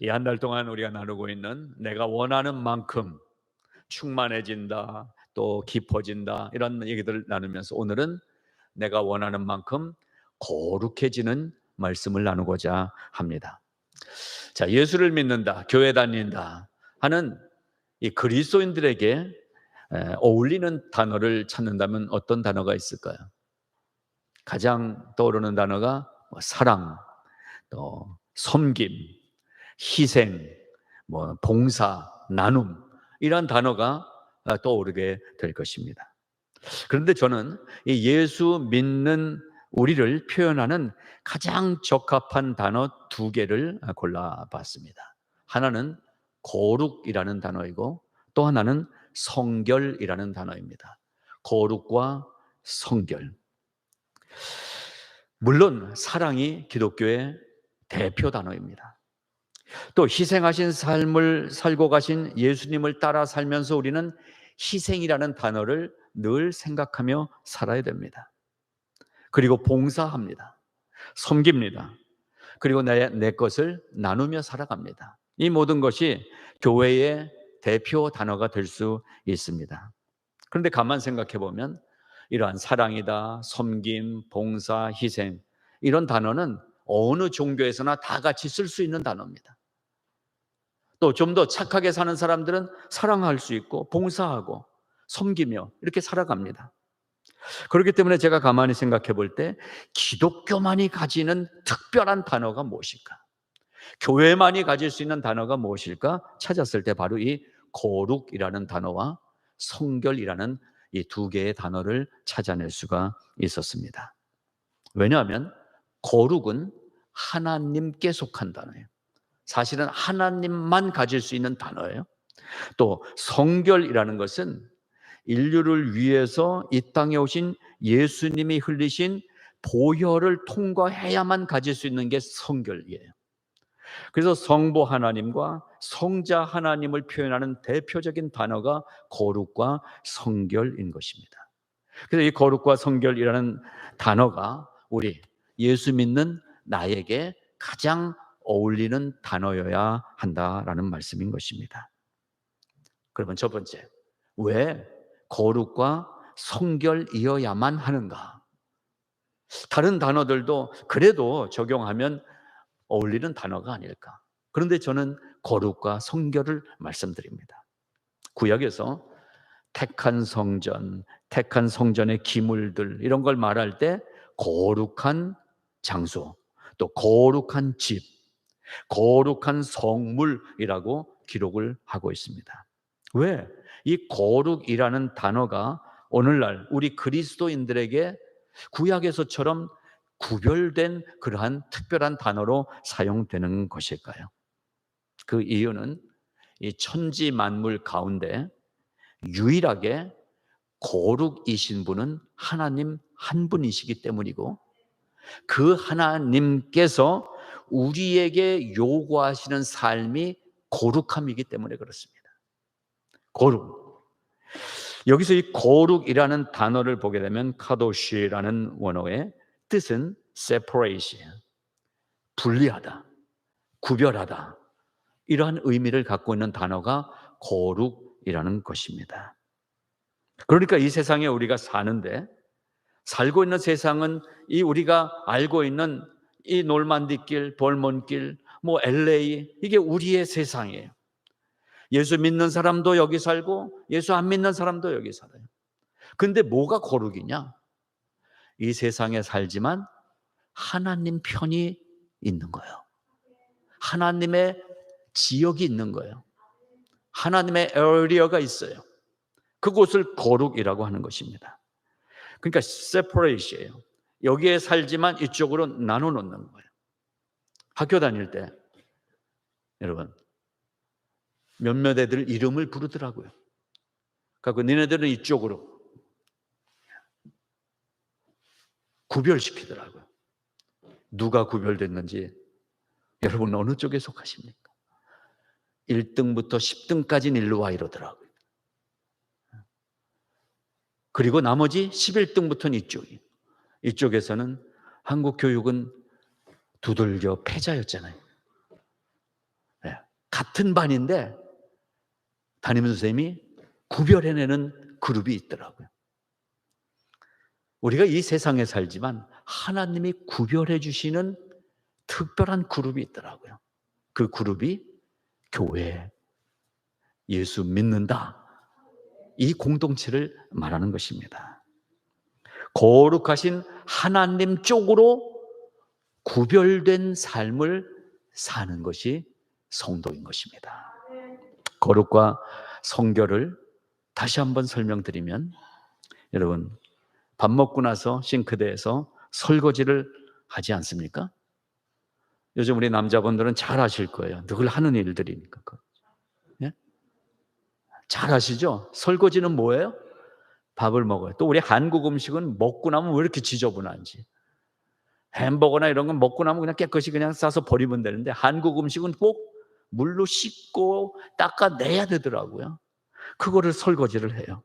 이 한 달 동안 우리가 나누고 있는 내가 원하는 만큼 충만해진다, 또 깊어진다, 이런 얘기들을 나누면서 오늘은 내가 원하는 만큼 거룩해지는 말씀을 나누고자 합니다. 자, 예수를 믿는다, 교회 다닌다 하는 이 그리스도인들에게 어울리는 단어를 찾는다면 어떤 단어가 있을까요? 가장 떠오르는 단어가 사랑, 또 섬김, 희생, 봉사, 나눔, 이런 단어가 떠오르게 될 것입니다. 그런데 저는 이 예수 믿는 우리를 표현하는 가장 적합한 단어 두 개를 골라봤습니다. 하나는 거룩이라는 단어이고 또 하나는 성결이라는 단어입니다. 거룩과 성결. 물론 사랑이 기독교의 대표 단어입니다. 또 희생하신 삶을 살고 가신 예수님을 따라 살면서 우리는 희생이라는 단어를 늘 생각하며 살아야 됩니다. 그리고 봉사합니다. 섬깁니다. 그리고 내 것을 나누며 살아갑니다. 이 모든 것이 교회의 대표 단어가 될 수 있습니다. 그런데 가만 생각해 보면 이러한 사랑이다, 섬김, 봉사, 희생, 이런 단어는 어느 종교에서나 다 같이 쓸 수 있는 단어입니다. 또 좀 더 착하게 사는 사람들은 사랑할 수 있고 봉사하고 섬기며 이렇게 살아갑니다. 그렇기 때문에 제가 가만히 생각해 볼 때 기독교만이 가지는 특별한 단어가 무엇일까? 교회만이 가질 수 있는 단어가 무엇일까? 찾았을 때 바로 이 거룩이라는 단어와 성결이라는 이 두 개의 단어를 찾아낼 수가 있었습니다. 왜냐하면 거룩은 하나님께 속한 단어예요. 사실은 하나님만 가질 수 있는 단어예요. 또 성결이라는 것은 인류를 위해서 이 땅에 오신 예수님이 흘리신 보혈을 통과해야만 가질 수 있는 게 성결이에요. 그래서 성부 하나님과 성자 하나님을 표현하는 대표적인 단어가 거룩과 성결인 것입니다. 그래서 이 거룩과 성결이라는 단어가 우리 예수 믿는 나에게 가장 어울리는 단어여야 한다라는 말씀인 것입니다. 그러면 첫 번째, 왜 거룩과 성결이어야만 하는가? 다른 단어들도 그래도 적용하면 어울리는 단어가 아닐까? 그런데 저는 거룩과 성결을 말씀드립니다. 구약에서 택한 성전, 택한 성전의 기물들, 이런 걸 말할 때 거룩한 장소, 또 거룩한 집, 거룩한 성물이라고 기록을 하고 있습니다. 왜? 이 거룩이라는 단어가 오늘날 우리 그리스도인들에게 구약에서처럼 구별된 그러한 특별한 단어로 사용되는 것일까요? 그 이유는 이 천지 만물 가운데 유일하게 거룩이신 분은 하나님 한 분이시기 때문이고, 그 하나님께서 우리에게 요구하시는 삶이 거룩함이기 때문에 그렇습니다. 거룩. 여기서 이 거룩이라는 단어를 보게 되면 카도시라는 원어의 뜻은 separation, 분리하다, 구별하다, 이러한 의미를 갖고 있는 단어가 거룩이라는 것입니다. 그러니까 이 세상에 우리가 사는데, 살고 있는 세상은 이 우리가 알고 있는 이 놀만디길, 벌몬길, LA, 이게 우리의 세상이에요. 예수 믿는 사람도 여기 살고 예수 안 믿는 사람도 여기 살아요. 근데 뭐가 거룩이냐? 이 세상에 살지만 하나님 편이 있는 거예요. 하나님의 지역이 있는 거예요. 하나님의 에리어가 있어요. 그곳을 거룩이라고 하는 것입니다. 그러니까 separate이에요. 여기에 살지만 이쪽으로 나눠 놓는 거예요. 학교 다닐 때 여러분 몇몇 애들 이름을 부르더라고요. 그러니까 니네들은 이쪽으로 구별시키더라고요. 누가 구별됐는지 여러분 어느 쪽에 속하십니까? 1등부터 10등까지는 일로 와 이러더라고요. 그리고 나머지 11등부터는 이쪽이에요. 이쪽에서는 한국 교육은 두들겨 패자였잖아요. 네. 같은 반인데 담임 선생님이 구별해내는 그룹이 있더라고요. 우리가 이 세상에 살지만 하나님이 구별해 주시는 특별한 그룹이 있더라고요. 그 그룹이 교회, 예수 믿는다, 이 공동체를 말하는 것입니다. 거룩하신 하나님 쪽으로 구별된 삶을 사는 것이 성도인 것입니다. 거룩과 성결을 다시 한번 설명드리면, 여러분 밥 먹고 나서 싱크대에서 설거지를 하지 않습니까? 요즘 우리 남자분들은 잘 아실 거예요. 늘 하는 일들이니까. 예? 잘 아시죠? 설거지는 뭐예요? 밥을 먹어요. 또 우리 한국 음식은 먹고 나면 왜 이렇게 지저분한지. 햄버거나 이런 건 먹고 나면 그냥 깨끗이 그냥 싸서 버리면 되는데, 한국 음식은 꼭 물로 씻고 닦아내야 되더라고요. 그거를 설거지를 해요.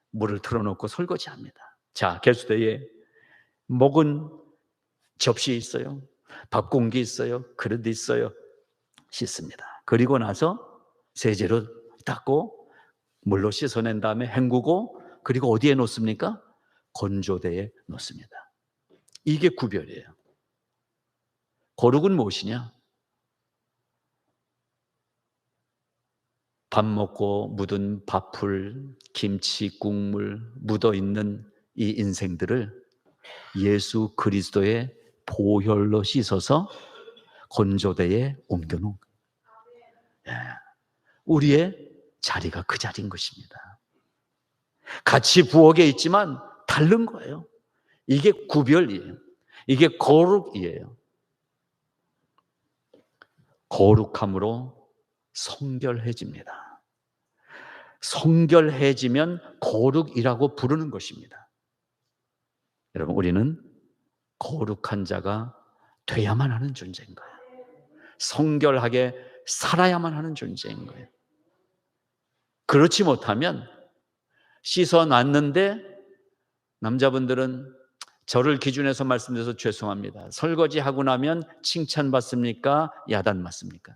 물을 틀어놓고 설거지합니다. 자, 개수대에 먹은 접시 있어요. 밥 공기 있어요. 그릇 있어요. 씻습니다. 그리고 나서 세제로 닦고 물로 씻어낸 다음에 헹구고, 그리고 어디에 놓습니까? 건조대에 놓습니다. 이게 구별이에요. 거룩은 무엇이냐? 밥 먹고 묻은 밥풀, 김치, 국물 묻어있는 이 인생들을 예수 그리스도의 보혈로 씻어서 건조대에 옮겨놓은 거예요. 우리의 자리가 그 자리인 것입니다. 같이 부엌에 있지만 다른 거예요. 이게 구별이에요. 이게 거룩이에요. 거룩함으로 성결해집니다. 성결해지면 거룩이라고 부르는 것입니다. 여러분, 우리는 거룩한 자가 돼야만 하는 존재인 거예요. 성결하게 살아야만 하는 존재인 거예요. 그렇지 못하면 씻어놨는데, 남자분들은 저를 기준해서 말씀드려서 죄송합니다. 설거지하고 나면 칭찬받습니까? 야단맞습니까?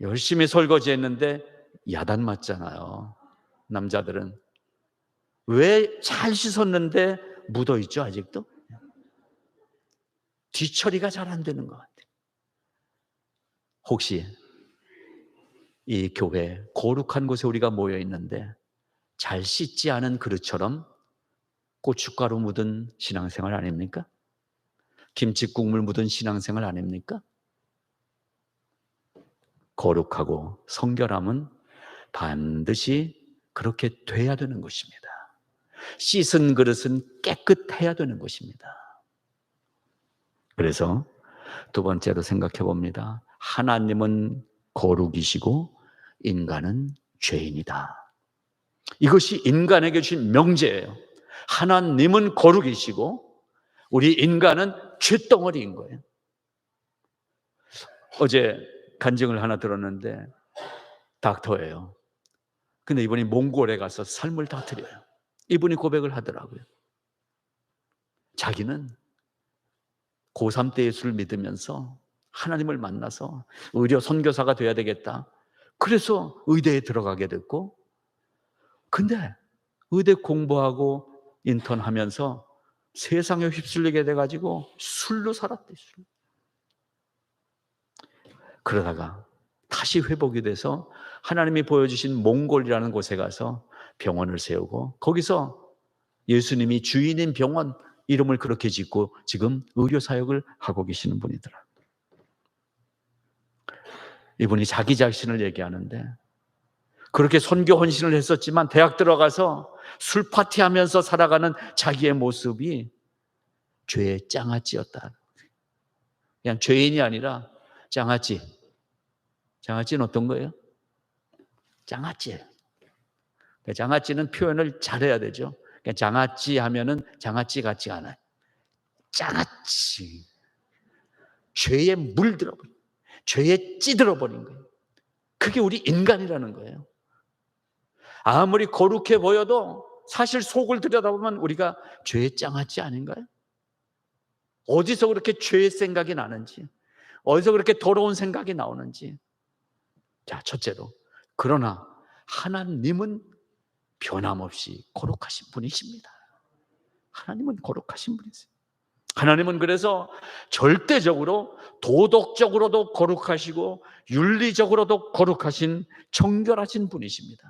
열심히 설거지했는데 야단맞잖아요. 남자들은. 왜 잘 씻었는데 묻어있죠, 아직도? 뒤처리가 잘 안 되는 것 같아요. 혹시 이 교회 거룩한 곳에 우리가 모여 있는데 잘 씻지 않은 그릇처럼 고춧가루 묻은 신앙생활 아닙니까? 김치국물 묻은 신앙생활 아닙니까? 거룩하고 성결함은 반드시 그렇게 돼야 되는 것입니다. 씻은 그릇은 깨끗해야 되는 것입니다. 그래서 두 번째로 생각해 봅니다. 하나님은 거룩이시고 인간은 죄인이다. 이것이 인간에게 주신 명제예요. 하나님은 거룩이시고 우리 인간은 죄덩어리인 거예요. 어제 간증을 하나 들었는데 닥터예요. 근데 이분이 몽골에 가서 삶을 다 드려요. 이분이 고백을 하더라고요. 자기는 고3 때 예수를 믿으면서 하나님을 만나서 의료 선교사가 돼야 되겠다. 그래서 의대에 들어가게 됐고, 근데 의대 공부하고 인턴하면서 세상에 휩쓸리게 돼가지고 술로 살았대. 술. 그러다가 다시 회복이 돼서 하나님이 보여주신 몽골이라는 곳에 가서 병원을 세우고, 거기서 예수님이 주인인 병원 이름을 그렇게 짓고 지금 의료사역을 하고 계시는 분이더라고요. 이분이 자기 자신을 얘기하는데, 그렇게 선교 헌신을 했었지만 대학 들어가서 술 파티하면서 살아가는 자기의 모습이 죄의 장아찌였다. 그냥 죄인이 아니라 장아찌. 장아찌는 어떤 거예요? 장아찌예요. 장아찌는 표현을 잘해야 되죠. 장아찌 하면은 장아찌 같지 않아요. 장아찌. 죄에 물들어버린, 죄에 찌들어버린 거예요. 그게 우리 인간이라는 거예요. 아무리 거룩해 보여도 사실 속을 들여다보면 우리가 죄의 장아찌 아닌가요? 어디서 그렇게 죄의 생각이 나는지, 어디서 그렇게 더러운 생각이 나오는지. 자, 첫째로, 그러나 하나님은 변함없이 거룩하신 분이십니다. 하나님은 거룩하신 분이세요. 하나님은 그래서 절대적으로 도덕적으로도 거룩하시고 윤리적으로도 거룩하신 정결하신 분이십니다.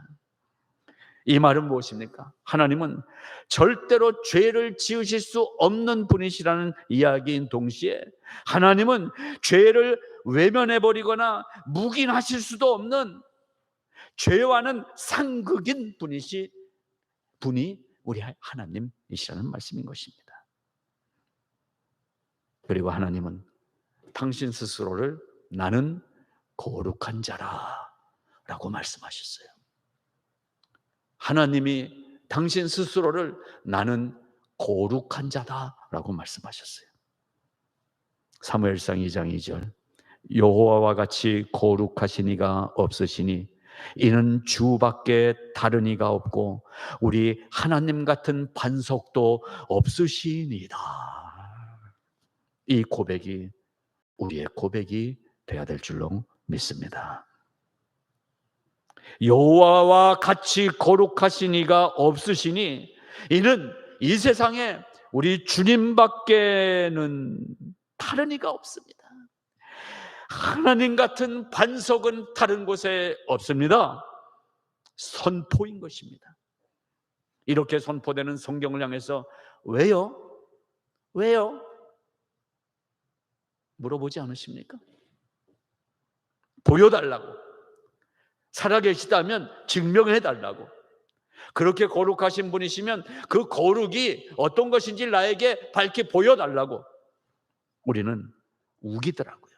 이 말은 무엇입니까? 하나님은 절대로 죄를 지으실 수 없는 분이시라는 이야기인 동시에 하나님은 죄를 외면해버리거나 묵인하실 수도 없는 죄와는 상극인 분이 우리 하나님이시라는 말씀인 것입니다. 그리고 하나님은 당신 스스로를 나는 거룩한 자라 라고 말씀하셨어요. 하나님이 당신 스스로를 나는 거룩한 자다 라고 말씀하셨어요. 사무엘상 2장 2절, 여호와와 같이 거룩하신 이가 없으시니 이는 주밖에 다른 이가 없고 우리 하나님 같은 반석도 없으시니이다. 이 고백이 우리의 고백이 되어야 될 줄로 믿습니다. 여호와와 같이 거룩하신 이가 없으시니 이는 이 세상에 우리 주님밖에는 다른 이가 없습니다. 하나님 같은 반석은 다른 곳에 없습니다. 선포인 것입니다. 이렇게 선포되는 성경을 향해서 왜요? 왜요? 물어보지 않으십니까? 보여달라고, 살아계시다면 증명해달라고, 그렇게 거룩하신 분이시면 그 거룩이 어떤 것인지 나에게 밝히 보여달라고 우리는 우기더라고요.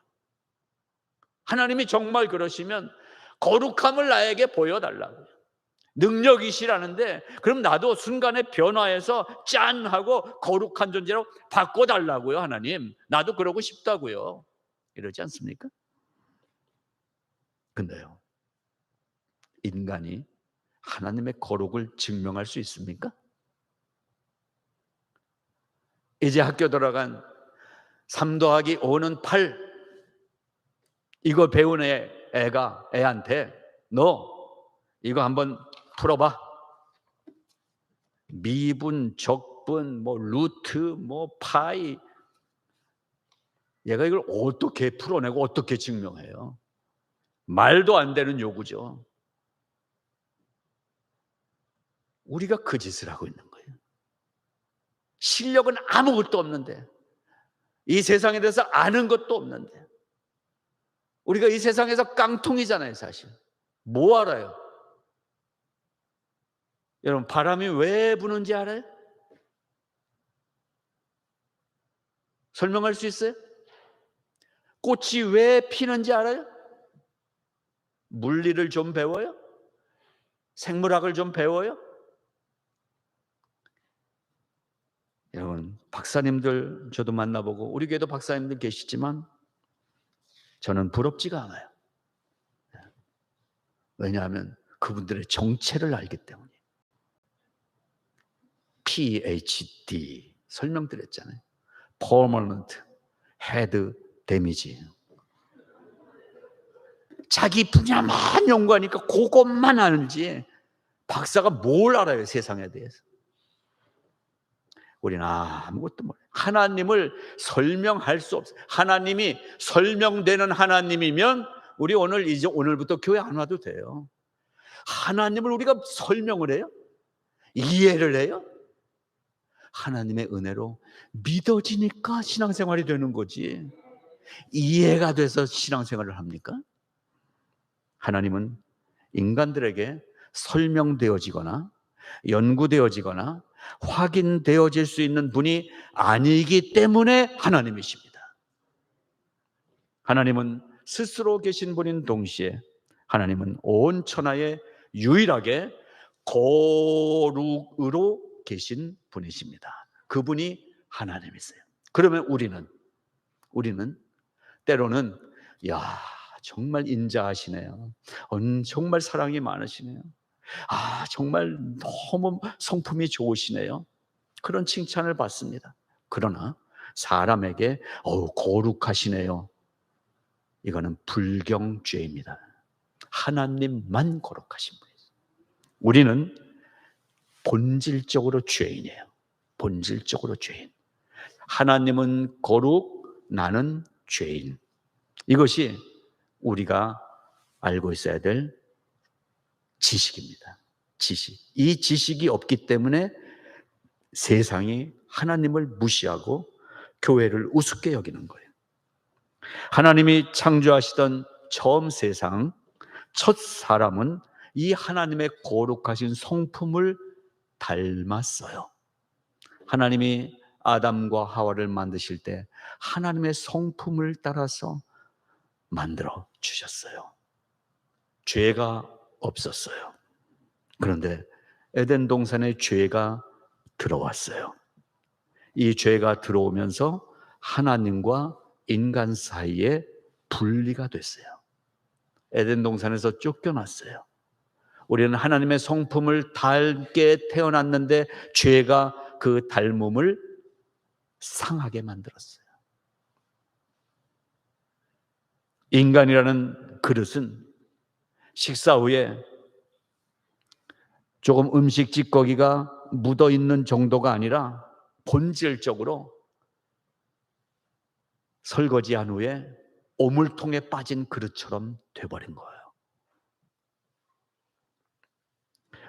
하나님이 정말 그러시면 거룩함을 나에게 보여달라고요. 능력이시라는데 그럼 나도 순간에 변화해서 짠 하고 거룩한 존재로 바꿔달라고요. 하나님, 나도 그러고 싶다고요. 이러지 않습니까? 근데요, 인간이 하나님의 거룩을 증명할 수 있습니까? 이제 학교 들어간 3 더하기 5는 8 이거 배운 애한테 너 이거 한번 풀어봐. 미분, 적분, 루트, 파이. 얘가 이걸 어떻게 풀어내고 어떻게 증명해요? 말도 안 되는 요구죠. 우리가 그 짓을 하고 있는 거예요. 실력은 아무것도 없는데, 이 세상에 대해서 아는 것도 없는데, 우리가 이 세상에서 깡통이잖아요, 사실. 뭐 알아요? 여러분, 바람이 왜 부는지 알아요? 설명할 수 있어요? 꽃이 왜 피는지 알아요? 물리를 좀 배워요? 생물학을 좀 배워요? 여러분, 박사님들 저도 만나보고 우리 교회도 박사님들 계시지만 저는 부럽지가 않아요. 왜냐하면 그분들의 정체를 알기 때문에. PhD 설명드렸잖아요. Permanent Head Damage. 자기 분야만 연구하니까 그것만 아는지 박사가 뭘 알아요, 세상에 대해서. 우리는 아무것도 몰라요. 하나님을 설명할 수 없어요. 하나님이 설명되는 하나님이면 우리 오늘부터 교회 안 와도 돼요. 하나님을 우리가 설명을 해요? 이해를 해요? 하나님의 은혜로 믿어지니까 신앙생활이 되는 거지, 이해가 돼서 신앙생활을 합니까? 하나님은 인간들에게 설명되어지거나 연구되어지거나 확인되어질 수 있는 분이 아니기 때문에 하나님이십니다. 하나님은 스스로 계신 분인 동시에 하나님은 온 천하에 유일하게 거룩으로 계신 분이십니다. 그분이 하나님이세요. 그러면 우리는 때로는 정말 인자하시네요. 정말 사랑이 많으시네요. 정말 너무 성품이 좋으시네요. 그런 칭찬을 받습니다. 그러나 사람에게 거룩하시네요. 이거는 불경죄입니다. 하나님만 거룩하신 분이에요. 우리는 본질적으로 죄인이에요. 본질적으로 죄인. 하나님은 거룩, 나는 죄인. 이것이 우리가 알고 있어야 될 지식입니다. 지식. 이 지식이 없기 때문에 세상이 하나님을 무시하고 교회를 우습게 여기는 거예요. 하나님이 창조하시던 처음 세상, 첫 사람은 이 하나님의 거룩하신 성품을 닮았어요. 하나님이 아담과 하와를 만드실 때 하나님의 성품을 따라서 만들어 주셨어요. 죄가 없었어요. 그런데 에덴 동산에 죄가 들어왔어요. 이 죄가 들어오면서 하나님과 인간 사이에 분리가 됐어요. 에덴 동산에서 쫓겨났어요. 우리는 하나님의 성품을 닮게 태어났는데 죄가 그 닮음을 상하게 만들었어요. 인간이라는 그릇은 식사 후에 조금 음식 찌꺼기가 묻어 있는 정도가 아니라 본질적으로 설거지한 후에 오물통에 빠진 그릇처럼 돼버린 거예요.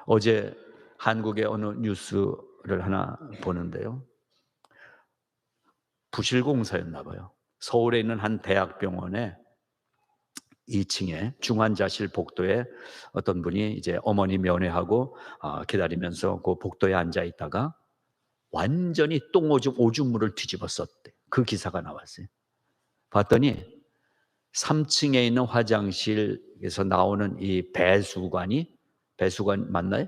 어제 한국의 어느 뉴스를 하나 보는데요. 부실공사였나 봐요. 서울에 있는 한 대학병원에 2층에 중환자실 복도에 어떤 분이 이제 어머니 면회하고 기다리면서 그 복도에 앉아 있다가 완전히 오줌물을 뒤집어 썼대. 그 기사가 나왔어요. 봤더니 3층에 있는 화장실에서 나오는 이 배수관 맞나요?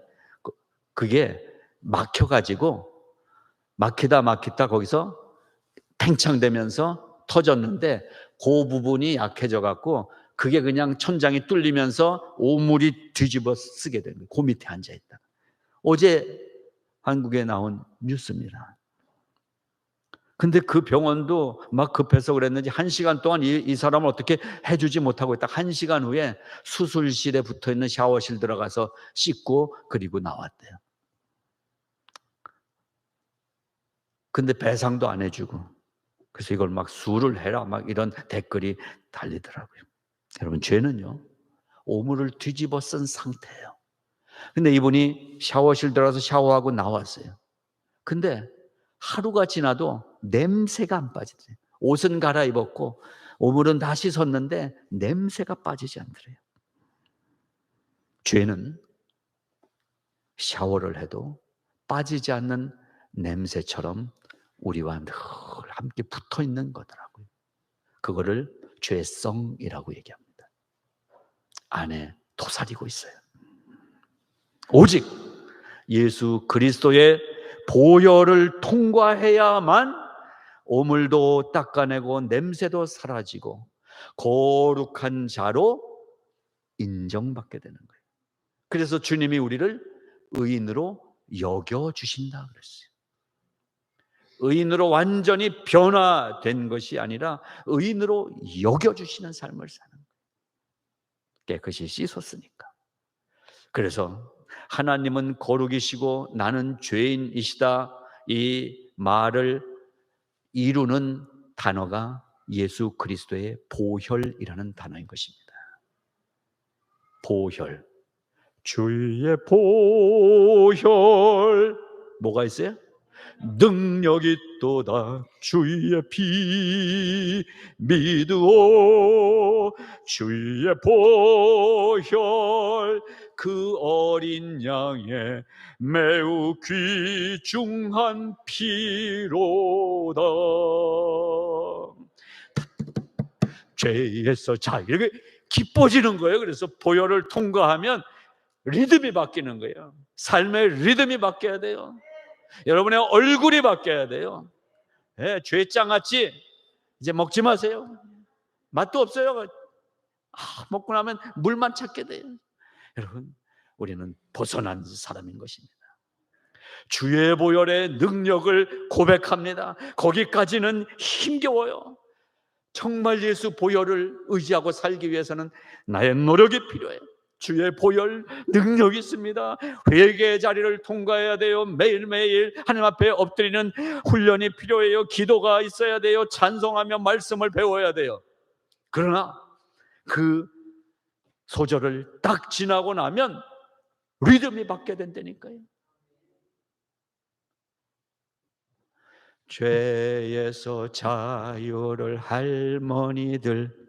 그게 막혀가지고 막히다 거기서 팽창되면서 터졌는데 그 부분이 약해져 갖고 그게 그냥 천장이 뚫리면서 오물이 뒤집어 쓰게 된 거예요. 그 밑에 앉아있다. 어제 한국에 나온 뉴스입니다. 근데 그 병원도 막 급해서 그랬는지 1시간 동안 이 사람을 어떻게 해주지 못하고 있다. 1시간 후에 수술실에 붙어있는 샤워실 들어가서 씻고 그리고 나왔대요. 근데 배상도 안 해주고 그래서 이걸 막 수를 해라 막 이런 댓글이 달리더라고요. 여러분 죄는요 오물을 뒤집어 쓴 상태예요. 근데 이분이 샤워실 들어가서 샤워하고 나왔어요. 근데 하루가 지나도 냄새가 안 빠지더래요. 옷은 갈아입었고 오물은 다 씻었는데 냄새가 빠지지 않더래요. 죄는 샤워를 해도 빠지지 않는 냄새처럼 우리와 늘 함께 붙어 있는 거더라고요. 그거를 죄성이라고 얘기합니다. 안에 도사리고 있어요. 오직 예수 그리스도의 보혈을 통과해야만 오물도 닦아내고 냄새도 사라지고 거룩한 자로 인정받게 되는 거예요. 그래서 주님이 우리를 의인으로 여겨주신다 그랬어요. 의인으로 완전히 변화된 것이 아니라 의인으로 여겨주시는 삶을 사는 거예요. 깨끗이 씻었으니까. 그래서 하나님은 거룩이시고 나는 죄인이시다 이 말을 이루는 단어가 예수 그리스도의 보혈이라는 단어인 것입니다. 보혈. 주의 보혈. 뭐가 있어요? 능력이 있도다 주의 피 믿으오 주의 보혈 그 어린 양의 매우 귀중한 피로다. 죄에서 이렇게 기뻐지는 거예요. 그래서 보혈을 통과하면 리듬이 바뀌는 거예요. 삶의 리듬이 바뀌어야 돼요. 여러분의 얼굴이 바뀌어야 돼요. 네, 죄장아찌 이제 먹지 마세요. 맛도 없어요. 먹고 나면 물만 찾게 돼요. 여러분, 우리는 벗어난 사람인 것입니다. 주의 보혈의 능력을 고백합니다. 거기까지는 힘겨워요. 정말 예수 보혈을 의지하고 살기 위해서는 나의 노력이 필요해요. 주의 보혈 능력이 있습니다. 회개의 자리를 통과해야 돼요. 매일매일 하나님 앞에 엎드리는 훈련이 필요해요. 기도가 있어야 돼요. 찬송하며 말씀을 배워야 돼요. 그러나 그 소절을 딱 지나고 나면 리듬이 받게 된다니까요. 죄에서 자유를 할머니들,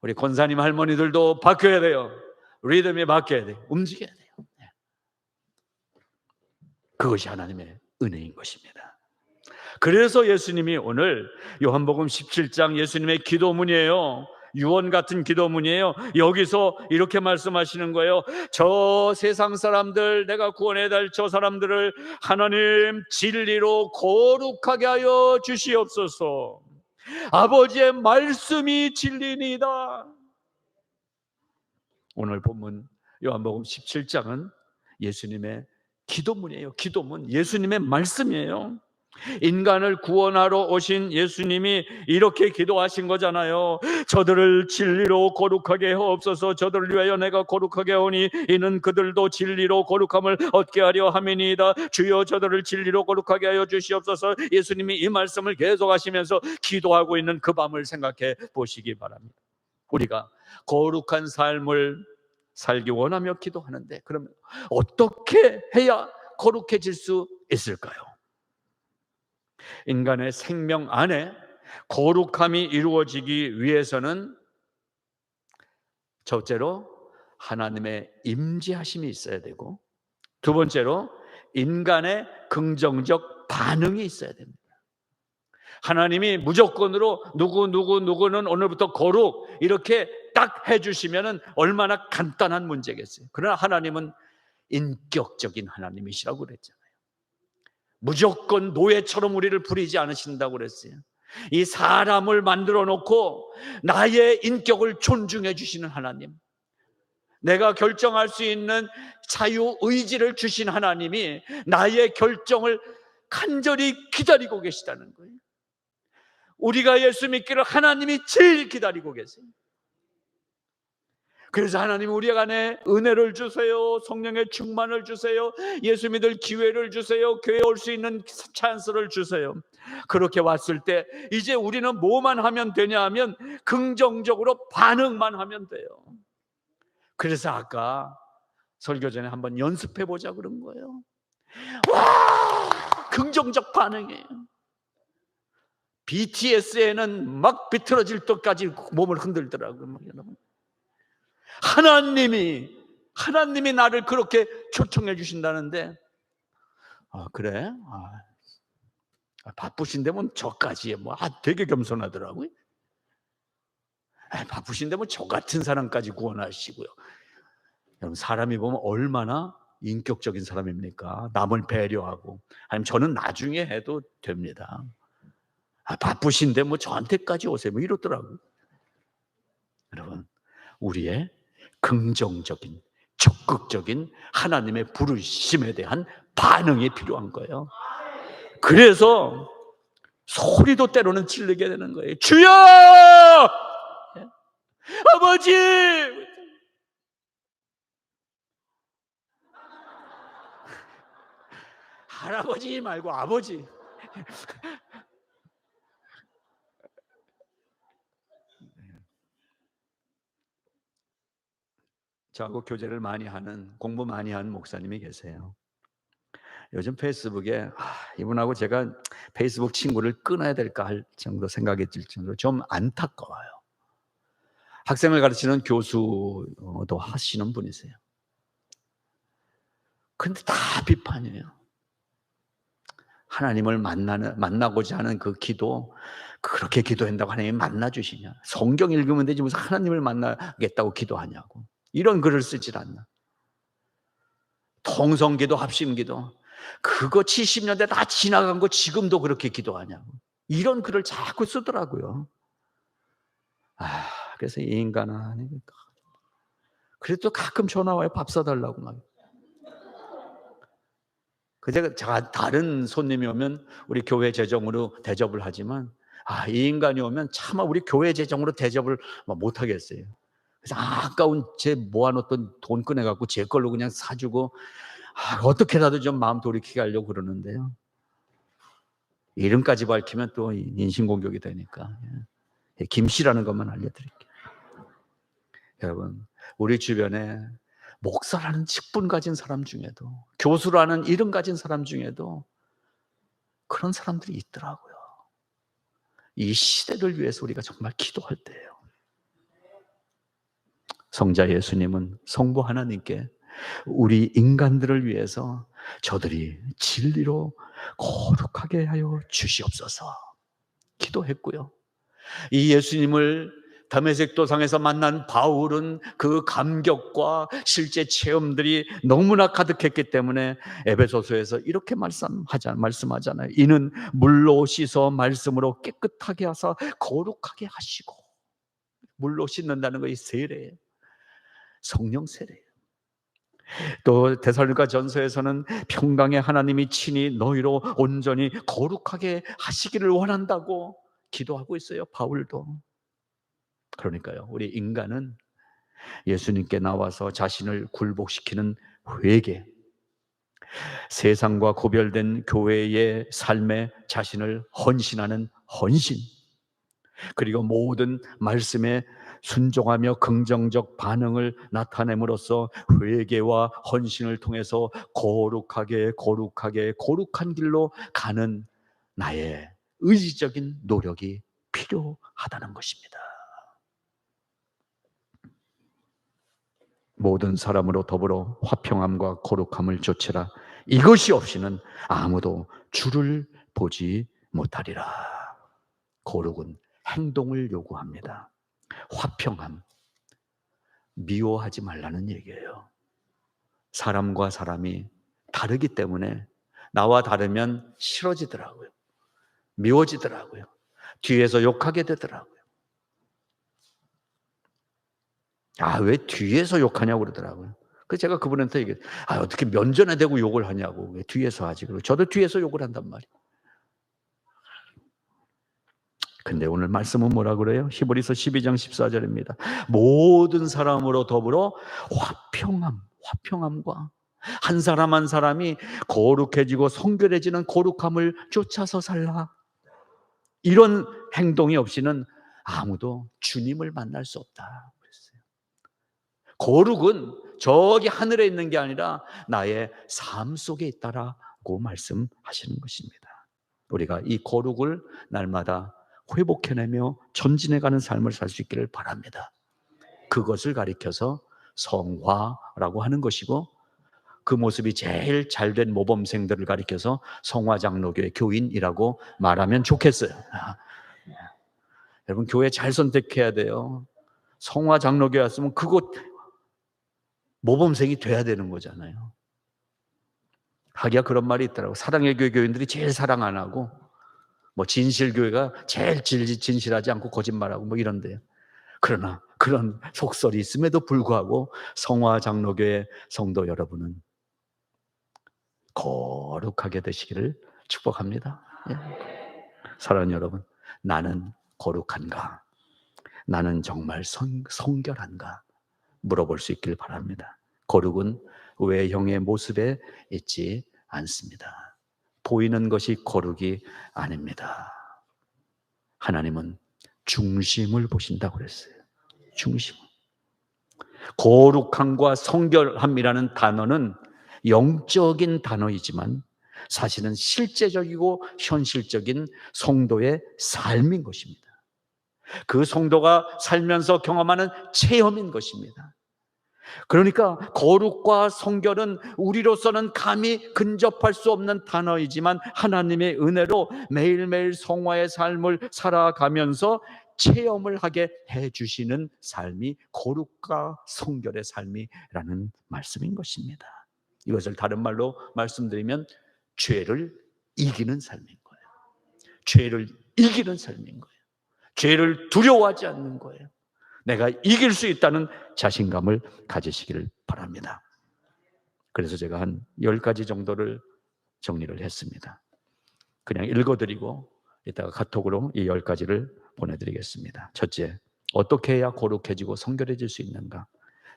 우리 권사님 할머니들도 바뀌어야 돼요. 리듬이 바뀌어야 돼요. 움직여야 돼요. 그것이 하나님의 은혜인 것입니다. 그래서 예수님이 오늘 요한복음 17장 예수님의 기도문이에요. 유언 같은 기도문이에요. 여기서 이렇게 말씀하시는 거예요. 저 세상 사람들, 내가 구원해야 될 저 사람들을 하나님 진리로 거룩하게 하여 주시옵소서. 아버지의 말씀이 진리니이다. 오늘 본문 요한복음 17장은 예수님의 기도문이에요. 기도문, 예수님의 말씀이에요. 인간을 구원하러 오신 예수님이 이렇게 기도하신 거잖아요. 저들을 진리로 거룩하게 하옵소서. 저들을 위하여 내가 거룩하게 하오니 이는 그들도 진리로 거룩함을 얻게 하려 함이니이다. 주여 저들을 진리로 거룩하게 하여 주시옵소서. 예수님이 이 말씀을 계속 하시면서 기도하고 있는 그 밤을 생각해 보시기 바랍니다. 우리가 거룩한 삶을 살기 원하며 기도하는데, 그러면 어떻게 해야 거룩해질 수 있을까요? 인간의 생명 안에 거룩함이 이루어지기 위해서는 첫째로 하나님의 임재하심이 있어야 되고, 두 번째로 인간의 긍정적 반응이 있어야 됩니다. 하나님이 무조건으로 누구는 오늘부터 거룩 이렇게 딱 해주시면 얼마나 간단한 문제겠어요. 그러나 하나님은 인격적인 하나님이시라고 그랬잖아요. 무조건 노예처럼 우리를 부리지 않으신다고 그랬어요. 이 사람을 만들어 놓고 나의 인격을 존중해 주시는 하나님, 내가 결정할 수 있는 자유의지를 주신 하나님이 나의 결정을 간절히 기다리고 계시다는 거예요. 우리가 예수 믿기를 하나님이 제일 기다리고 계세요. 그래서 하나님 우리 안에 은혜를 주세요. 성령의 충만을 주세요. 예수 믿을 기회를 주세요. 교회에 올 수 있는 찬스를 주세요. 그렇게 왔을 때 이제 우리는 뭐만 하면 되냐 하면 긍정적으로 반응만 하면 돼요. 그래서 아까 설교 전에 한번 연습해 보자 그런 거예요. 와! 긍정적 반응이에요. BTS에는 막 비틀어질 때까지 몸을 흔들더라고요. 하나님이 나를 그렇게 초청해 주신다는데, 그래? 바쁘신데 뭐 저까지 되게 겸손하더라고요. 바쁘신데 뭐 저 같은 사람까지 구원하시고요. 여러분, 사람이 보면 얼마나 인격적인 사람입니까? 남을 배려하고. 아니면 저는 나중에 해도 됩니다. 바쁘신데 뭐 저한테까지 오세요. 뭐 이러더라고요. 여러분, 우리의 긍정적인, 적극적인 하나님의 부르심에 대한 반응이 필요한 거예요. 그래서 소리도 때로는 지르게 되는 거예요. 주여! 아버지! 할아버지 말고 아버지. 저하고 교제를 많이 하는, 공부 많이 하는 목사님이 계세요. 요즘 페이스북에 이분하고 제가 페이스북 친구를 끊어야 될까 할 정도 생각이 들 정도로 좀 안타까워요. 학생을 가르치는 교수도 하시는 분이세요. 근데 다 비판이에요. 하나님을 만나고자 하는 그 기도, 그렇게 기도한다고 하나님이 만나주시냐? 성경 읽으면 되지 무슨 하나님을 만나겠다고 기도하냐고. 이런 글을 쓰질 않나. 통성기도, 합심기도, 그거 70년대 다 지나간 거 지금도 그렇게 기도하냐고. 이런 글을 자꾸 쓰더라고요. 그래서 이 인간아, 그래도 가끔 전화 와요. 밥 사달라고 막. 제가 다른 손님이 오면 우리 교회 재정으로 대접을 하지만, 이 인간이 오면 차마 우리 교회 재정으로 대접을 못 하겠어요. 그래서 아까운 제 모아놓던 돈 꺼내갖고 제 걸로 그냥 사주고, 어떻게라도 좀 마음 돌이키게 하려고 그러는데요. 이름까지 밝히면 또 인신공격이 되니까. 김씨라는 것만 알려드릴게요. 여러분, 우리 주변에 목사라는 직분 가진 사람 중에도, 교수라는 이름 가진 사람 중에도 그런 사람들이 있더라고요. 이 시대를 위해서 우리가 정말 기도할 때예요. 성자 예수님은 성부 하나님께 우리 인간들을 위해서 저들이 진리로 거룩하게 하여 주시옵소서 기도했고요. 이 예수님을 다메섹 도상에서 만난 바울은 그 감격과 실제 체험들이 너무나 가득했기 때문에 에베소서에서 이렇게 말씀하잖아요. 이는 물로 씻어 말씀으로 깨끗하게 하사 거룩하게 하시고. 물로 씻는다는 것이 세례예요. 성령 세례예요. 또 데살로니가 전서에서는 평강의 하나님이 친히 너희로 온전히 거룩하게 하시기를 원한다고 기도하고 있어요, 바울도. 그러니까요, 우리 인간은 예수님께 나와서 자신을 굴복시키는 회개, 세상과 구별된 교회의 삶에 자신을 헌신하는 헌신, 그리고 모든 말씀에 순종하며 긍정적 반응을 나타냄으로써 회개와 헌신을 통해서 거룩한 길로 가는 나의 의지적인 노력이 필요하다는 것입니다. 모든 사람으로 더불어 화평함과 거룩함을 좇으라. 이것이 없이는 아무도 주를 보지 못하리라. 거룩은 행동을 요구합니다. 화평함, 미워하지 말라는 얘기예요. 사람과 사람이 다르기 때문에 나와 다르면 싫어지더라고요. 미워지더라고요. 뒤에서 욕하게 되더라고요. 왜 뒤에서 욕하냐고 그러더라고요. 그래서 제가 그분한테 얘기해요. 어떻게 면전에 대고 욕을 하냐고. 왜 뒤에서 하지? 그리고 저도 뒤에서 욕을 한단 말이에요. 근데 오늘 말씀은 뭐라 그래요? 히브리서 12장 14절입니다. 모든 사람으로 더불어 화평함과 한 사람 한 사람이 거룩해지고 성결해지는 거룩함을 쫓아서 살라. 이런 행동이 없이는 아무도 주님을 만날 수 없다 그랬어요. 거룩은 저기 하늘에 있는 게 아니라 나의 삶 속에 있다라고 말씀하시는 것입니다. 우리가 이 거룩을 날마다 회복해내며 전진해가는 삶을 살 수 있기를 바랍니다. 그것을 가리켜서 성화라고 하는 것이고, 그 모습이 제일 잘된 모범생들을 가리켜서 성화장로교회 교인이라고 말하면 좋겠어요. 여러분, 교회 잘 선택해야 돼요. 성화장로교회 왔으면 그곳 모범생이 돼야 되는 거잖아요. 하기야 그런 말이 있더라고요. 사랑의 교회 교인들이 제일 사랑 안 하고, 진실교회가 제일 진실하지 않고 거짓말하고 이런데요. 그러나 그런 속설이 있음에도 불구하고 성화장로교회 성도 여러분은 거룩하게 되시기를 축복합니다. 사랑하는 여러분, 나는 거룩한가? 나는 정말 성결한가? 물어볼 수 있길 바랍니다. 거룩은 외형의 모습에 있지 않습니다. 보이는 것이 거룩이 아닙니다. 하나님은 중심을 보신다고 그랬어요. 중심. 거룩함과 성결함이라는 단어는 영적인 단어이지만 사실은 실제적이고 현실적인 성도의 삶인 것입니다. 그 성도가 살면서 경험하는 체험인 것입니다. 그러니까 거룩과 성결은 우리로서는 감히 근접할 수 없는 단어이지만 하나님의 은혜로 매일매일 성화의 삶을 살아가면서 체험을 하게 해주시는 삶이 거룩과 성결의 삶이라는 말씀인 것입니다. 이것을 다른 말로 말씀드리면 죄를 이기는 삶인 거예요. 죄를 이기는 삶인 거예요. 죄를 두려워하지 않는 거예요. 내가 이길 수 있다는 자신감을 가지시기를 바랍니다. 그래서 제가 한 10가지 정도를 정리를 했습니다. 그냥 읽어드리고 이따가 카톡으로 이 10가지를 보내드리겠습니다. 첫째, 어떻게 해야 거룩해지고 성결해질 수 있는가?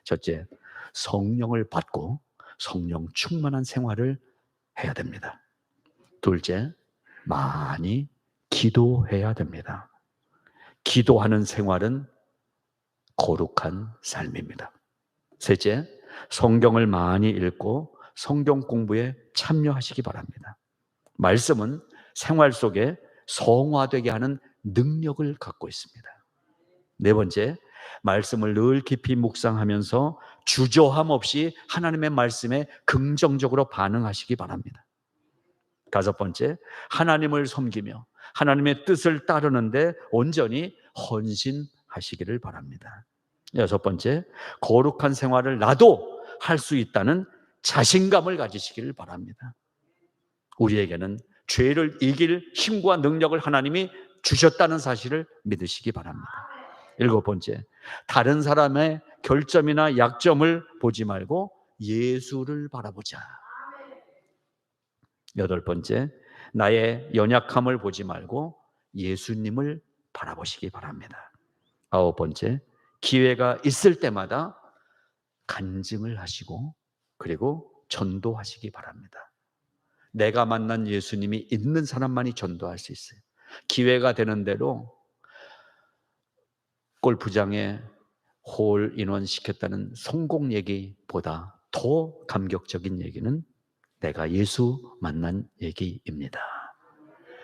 첫째, 성령을 받고 성령 충만한 생활을 해야 됩니다. 둘째, 많이 기도해야 됩니다. 기도하는 생활은 거룩한 삶입니다. 셋째, 성경을 많이 읽고 성경 공부에 참여하시기 바랍니다. 말씀은 생활 속에 성화되게 하는 능력을 갖고 있습니다. 네 번째, 말씀을 늘 깊이 묵상하면서 주저함 없이 하나님의 말씀에 긍정적으로 반응하시기 바랍니다. 다섯 번째, 하나님을 섬기며 하나님의 뜻을 따르는데 온전히 헌신하시기를 바랍니다. 여섯 번째, 거룩한 생활을 나도 할 수 있다는 자신감을 가지시기를 바랍니다. 우리에게는 죄를 이길 힘과 능력을 하나님이 주셨다는 사실을 믿으시기 바랍니다. 일곱 번째, 다른 사람의 결점이나 약점을 보지 말고 예수를 바라보자. 여덟 번째, 나의 연약함을 보지 말고 예수님을 바라보시기 바랍니다. 아홉 번째, 기회가 있을 때마다 간증을 하시고 그리고 전도하시기 바랍니다. 내가 만난 예수님이 있는 사람만이 전도할 수 있어요. 기회가 되는 대로 골프장에 홀 인원 시켰다는 성공 얘기보다 더 감격적인 얘기는 내가 예수 만난 얘기입니다.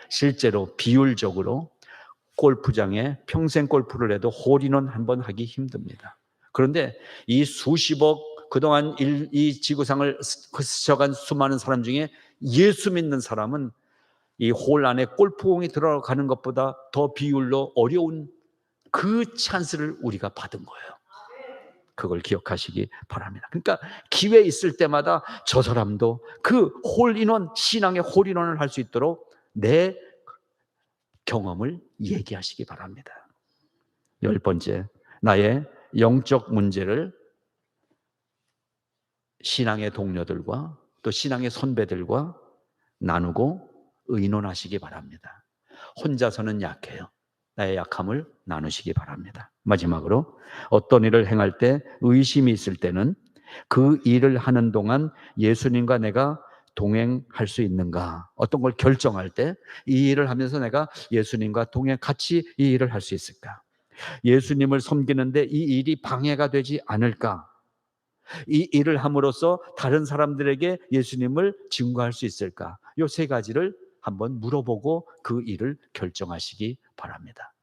실제로 비율적으로 골프장에 평생 골프를 해도 홀인원 한 번 하기 힘듭니다. 그런데 이 수십억 그동안 이 지구상을 스쳐간 수많은 사람 중에 예수 믿는 사람은 이 홀 안에 골프공이 들어가는 것보다 더 비율로 어려운 그 찬스를 우리가 받은 거예요. 그걸 기억하시기 바랍니다. 그러니까 기회 있을 때마다 저 사람도 그 홀인원, 신앙의 홀인원을 할 수 있도록 내 경험을 얘기하시기 바랍니다. 열 번째, 나의 영적 문제를 신앙의 동료들과 또 신앙의 선배들과 나누고 의논하시기 바랍니다. 혼자서는 약해요. 나의 약함을 나누시기 바랍니다. 마지막으로 어떤 일을 행할 때 의심이 있을 때는 그 일을 하는 동안 예수님과 내가 동행할 수 있는가? 어떤 걸 결정할 때 이 일을 하면서 내가 예수님과 같이 이 일을 할 수 있을까? 예수님을 섬기는데 이 일이 방해가 되지 않을까? 이 일을 함으로써 다른 사람들에게 예수님을 증거할 수 있을까? 이 세 가지를 한번 물어보고 그 일을 결정하시기 바랍니다.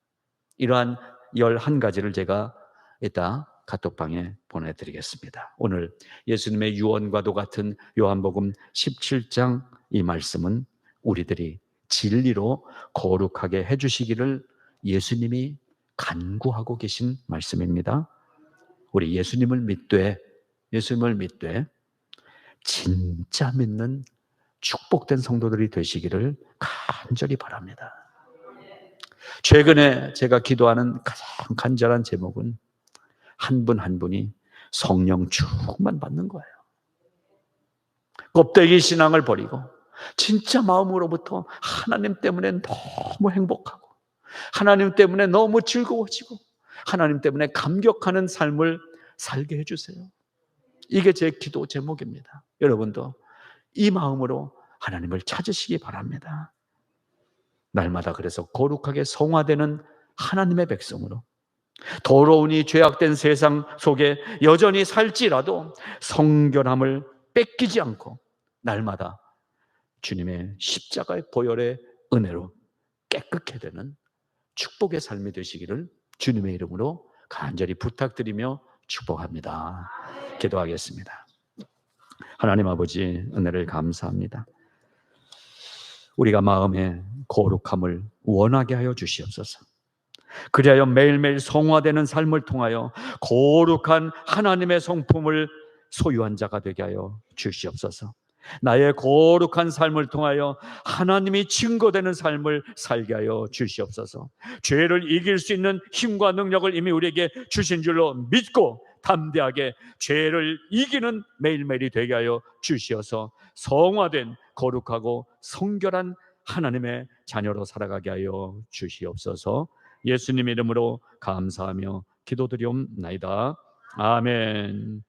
이러한 11가지를 제가 이따 카톡방에 보내드리겠습니다. 오늘 예수님의 유언과도 같은 요한복음 17장 이 말씀은 우리들이 진리로 거룩하게 해주시기를 예수님이 간구하고 계신 말씀입니다. 우리 예수님을 믿되 진짜 믿는 축복된 성도들이 되시기를 간절히 바랍니다. 최근에 제가 기도하는 가장 간절한 제목은 한 분 한 분이 성령 충만 받는 거예요. 껍데기 신앙을 버리고 진짜 마음으로부터 하나님 때문에 너무 행복하고 하나님 때문에 너무 즐거워지고 하나님 때문에 감격하는 삶을 살게 해주세요. 이게 제 기도 제목입니다. 여러분도 이 마음으로 하나님을 찾으시기 바랍니다. 날마다 그래서 거룩하게 성화되는 하나님의 백성으로 더러우니 죄악된 세상 속에 여전히 살지라도 성결함을 뺏기지 않고 날마다 주님의 십자가의 보혈의 은혜로 깨끗게 되는 축복의 삶이 되시기를 주님의 이름으로 간절히 부탁드리며 축복합니다. 기도하겠습니다. 하나님 아버지, 은혜를 감사합니다. 우리가 마음의 거룩함을 원하게 하여 주시옵소서. 그리하여 매일매일 성화되는 삶을 통하여 거룩한 하나님의 성품을 소유한 자가 되게 하여 주시옵소서. 나의 거룩한 삶을 통하여 하나님이 증거되는 삶을 살게 하여 주시옵소서. 죄를 이길 수 있는 힘과 능력을 이미 우리에게 주신 줄로 믿고 담대하게 죄를 이기는 매일매일이 되게 하여 주시어서 성화된 거룩하고 성결한 하나님의 자녀로 살아가게 하여 주시옵소서. 예수님 이름으로 감사하며 기도드리옵나이다. 아멘.